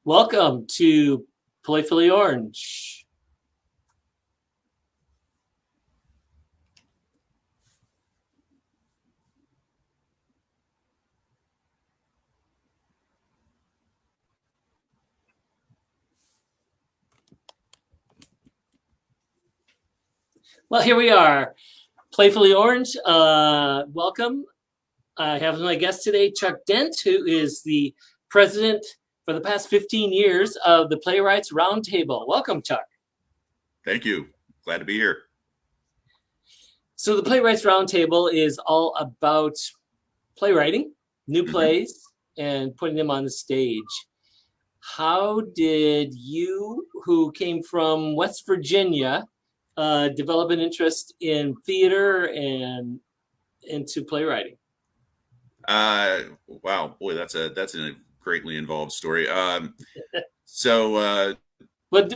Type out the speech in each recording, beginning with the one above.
Welcome to Playfully Orange. Well, here we are, Playfully Orange. Welcome. I have my guest today, Chuck Dent, who is the president for the past 15 years of the Playwrights Roundtable. Welcome, Chuck. Thank you. Glad to be here. So the Playwrights Roundtable is all about playwriting, new plays, and putting them on the stage. How did you, who came from West Virginia, develop an interest in theater and into playwriting? Wow, boy, that's a greatly involved story. But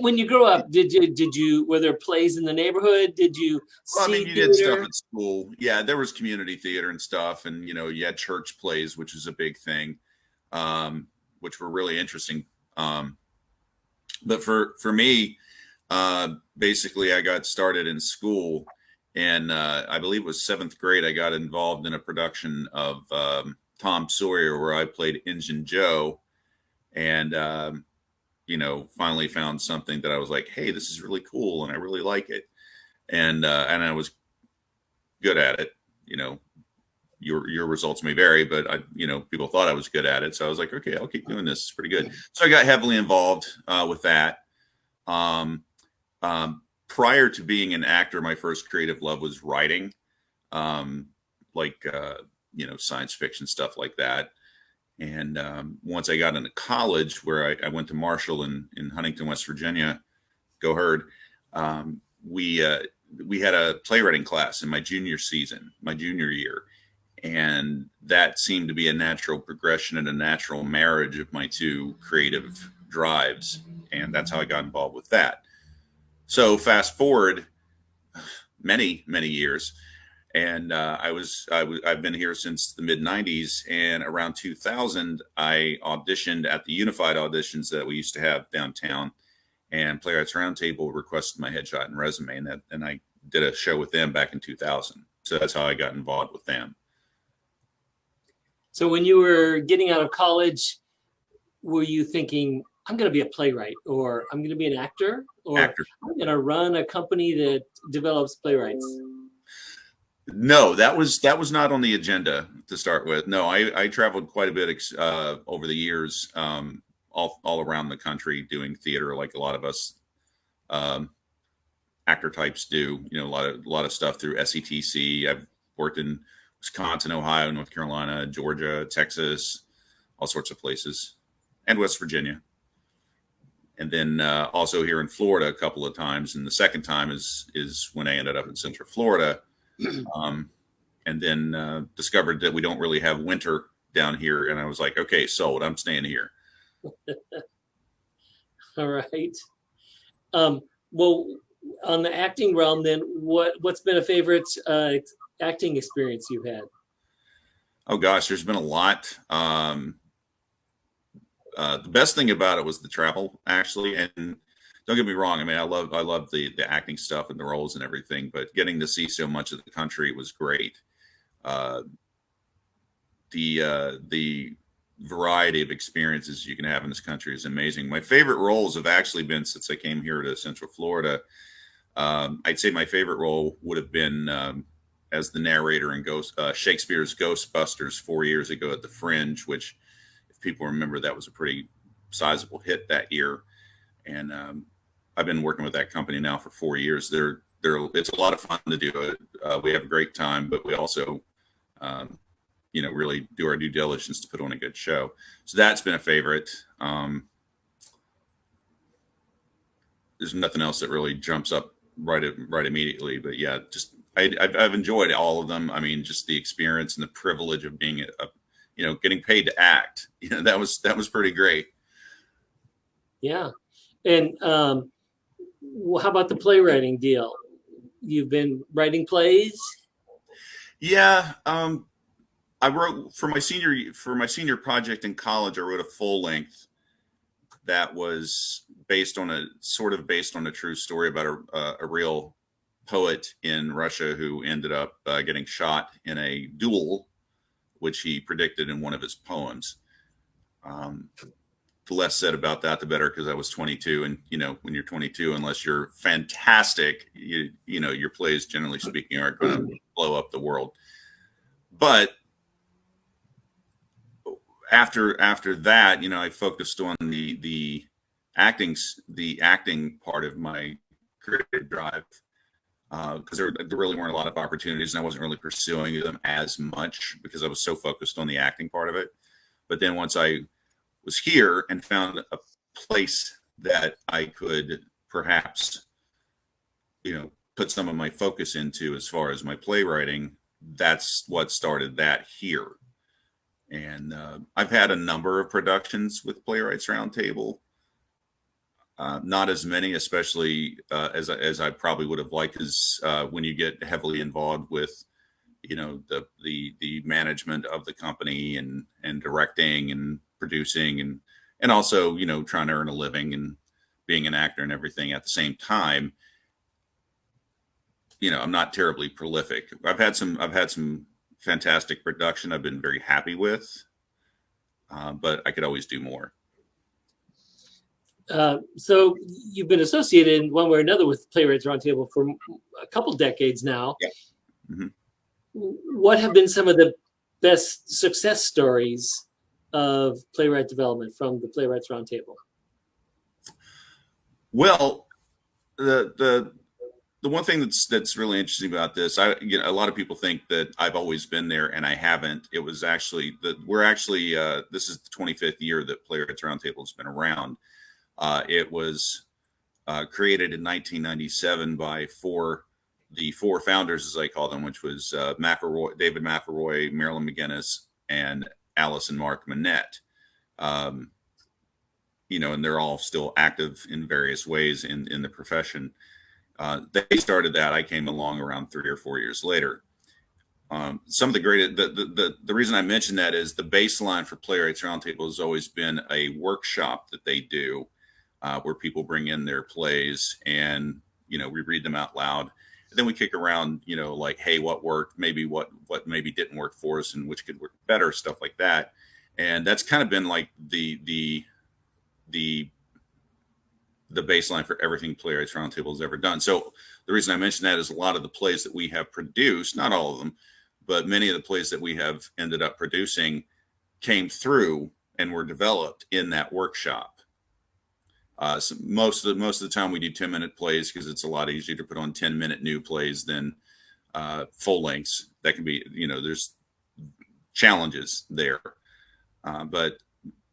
when you grew up, did you were there plays in the neighborhood? Did you Well, I mean, see you did stuff theater? at school. Yeah, there was community theater and stuff, and you had church plays, which is a big thing, which were really interesting. But for me, basically, I got started in school, and I believe it was seventh grade. I got involved in a production of Tom Sawyer, where I played Injun Joe, and finally found something that I was like, hey, this is really cool, and I really like it, and I was good at it. Your results may vary, but people thought I was good at it, so I was like, okay, I'll keep doing this. It's pretty good. So I got heavily involved with that. Prior to being an actor, my first creative love was writing, like science fiction stuff like that. And once I got into college, where I went to Marshall in Huntington, West Virginia, go Herd, we had a playwriting class in my junior year. And that seemed to be a natural progression and a natural marriage of my two creative drives. And that's how I got involved with that. So fast forward many, many years. And I've been here since the mid 90s, and around 2000, I auditioned at the unified auditions that we used to have downtown, and Playwrights Roundtable requested my headshot and resume, and I did a show with them back in 2000. So that's how I got involved with them. So when you were getting out of college, were you thinking, I'm going to be a playwright, or I'm going to be an actor, or Actor. I'm going to run a company that develops playwrights? No, that was not on the agenda to start with. No, I traveled quite a bit over the years, all around the country doing theater, like a lot of us actor types do. A lot of stuff through SETC. I've worked in Wisconsin, Ohio, North Carolina, Georgia, Texas, all sorts of places, and West Virginia. And then also here in Florida a couple of times. And the second time is when I ended up in Central Florida. And then discovered that we don't really have winter down here. And I was like, okay, sold. I'm staying here. All right. Well, on the acting realm, then, what's been a favorite acting experience you've had? Oh gosh, there's been a lot. The best thing about it was the travel, actually. And don't get me wrong. I mean, I love the acting stuff and the roles and everything, but getting to see so much of the country was great. The variety of experiences you can have in this country is amazing. My favorite roles have actually been, since I came here to Central Florida, I'd say my favorite role would have been as the narrator in Shakespeare's Ghostbusters 4 years ago at the Fringe, which, if people remember, that was a pretty sizable hit that year. And I've been working with that company now for 4 years. It's a lot of fun to do it. We have a great time, but we also, really do our due diligence to put on a good show. So that's been a favorite. There's nothing else that really jumps up right immediately, but yeah, just I've enjoyed all of them. I mean, just the experience and the privilege of being getting paid to act. That was pretty great. Yeah. And how about the playwriting deal? You've been writing plays? Yeah. I wrote for my senior project in college. I wrote a full length that was based on a true story about a real poet in Russia who ended up getting shot in a duel, which he predicted in one of his poems. The less said about that, the better, because I was 22, and when you're 22, unless you're fantastic, your plays, generally speaking, aren't going to blow up the world. But after that, I focused on the acting part of my creative drive, because there really weren't a lot of opportunities, and I wasn't really pursuing them as much because I was so focused on the acting part of it. But then once I was here and found a place that I could perhaps, put some of my focus into as far as my playwriting, that's what started that here. And I've had a number of productions with Playwrights Roundtable. Not as many, especially as I probably would have liked, is when you get heavily involved with, the management of the company and directing and producing and also, trying to earn a living and being an actor and everything at the same time. I'm not terribly prolific. I've had some fantastic production I've been very happy with, but I could always do more. So you've been associated in one way or another with Playwrights Roundtable for a couple decades now. Yeah. Mm-hmm. What have been some of the best success stories of playwright development from the Playwrights Roundtable? Well, the one thing that's really interesting about this, a lot of people think that I've always been there, and I haven't. It was actually this is the 25th year that Playwrights Roundtable has been around. It was created in 1997 by the four founders, as I call them, which was David McElroy, Marilyn McGinnis, and Alice and Mark Manette. And they're all still active in various ways in the profession. They started that. I came along around 3 or 4 years later. Some of the great, the reason I mention that is the baseline for Playwrights Roundtable has always been a workshop that they do, where people bring in their plays and, we read them out loud. And then we kick around, like, hey, what worked, maybe what maybe didn't work for us and which could work better, stuff like that. And that's kind of been like the baseline for everything Playwrights Roundtable has ever done. So the reason I mention that is a lot of the plays that we have produced, not all of them, but many of the plays that we have ended up producing came through and were developed in that workshop. So most of the time we do 10-minute plays because it's a lot easier to put on 10-minute new plays than full lengths. That can be, there's challenges there. But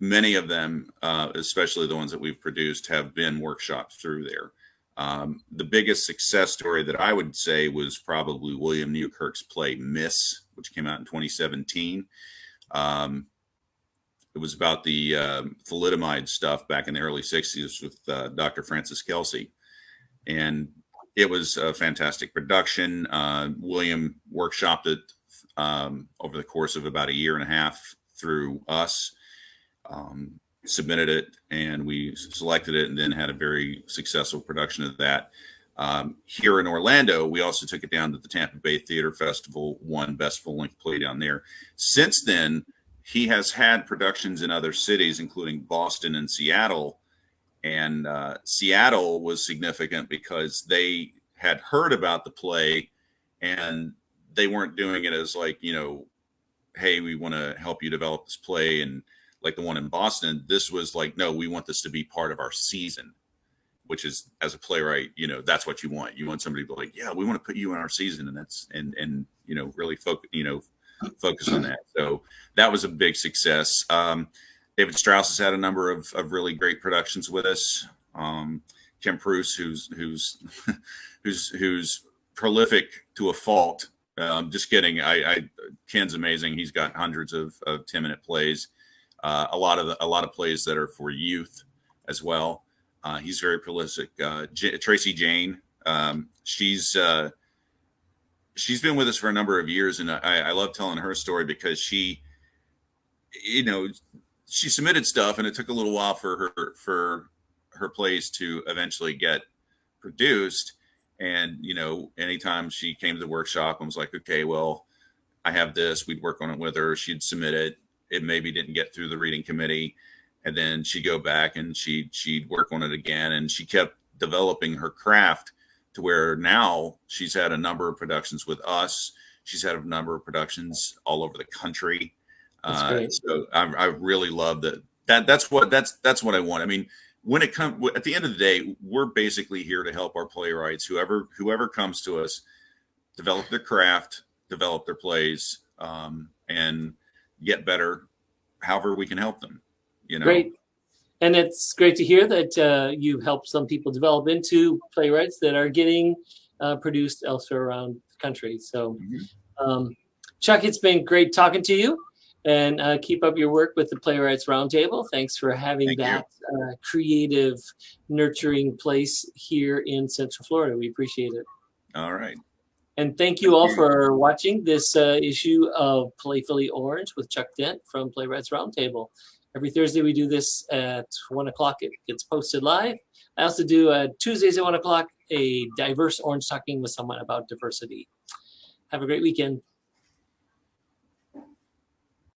many of them, especially the ones that we've produced, have been workshopped through there. The biggest success story that I would say was probably William Newkirk's play Miss, which came out in 2017. It was about the thalidomide stuff back in the early 60s with Dr. Francis Kelsey. And it was a fantastic production. William workshopped it over the course of about a year and a half through us. Submitted it, and we selected it, and then had a very successful production of that. Here in Orlando, we also took it down to the Tampa Bay Theater Festival, won Best Full-Length Play down there. Since then, he has had productions in other cities, including Boston and Seattle. And Seattle was significant because they had heard about the play, and they weren't doing it as like, hey, we want to help you develop this play. And like the one in Boston, this was like, no, we want this to be part of our season, which is, as a playwright, that's what you want. You want somebody to be like, yeah, we want to put you in our season. And that's, and really focus on that. So that was a big success. David Strauss has had a number of really great productions with us. Kim Pruce, who's prolific to a fault. Just kidding. Ken's amazing. He's got hundreds of 10-minute plays. A lot of plays that are for youth as well. He's very prolific. Tracy Jane, she's been with us for a number of years, and I love telling her story because she, she submitted stuff, and it took a little while for her plays to eventually get produced. And anytime she came to the workshop and was like, okay, well, I have this, we'd work on it with her. She'd submit it. It maybe didn't get through the reading committee, and then she'd go back and she'd work on it again, and she kept developing her craft to where now she's had a number of productions with us. She's had a number of productions all over the country. That's great. So I really love that. That's what I want. I mean, when it comes at the end of the day, we're basically here to help our playwrights, whoever comes to us, develop their craft, develop their plays, and get better. However, we can help them. Great. And it's great to hear that you helped some people develop into playwrights that are getting produced elsewhere around the country. So, Chuck, it's been great talking to you, and keep up your work with the Playwrights Roundtable. Thanks for having that creative, nurturing place here in Central Florida. We appreciate it. All right. And thank you all for watching this issue of Playfully Orange with Chuck Dent from Playwrights Roundtable. Every Thursday we do this at 1 o'clock. It gets posted live. I also do Tuesdays at 1 o'clock, a diverse orange talking with someone about diversity. Have a great weekend.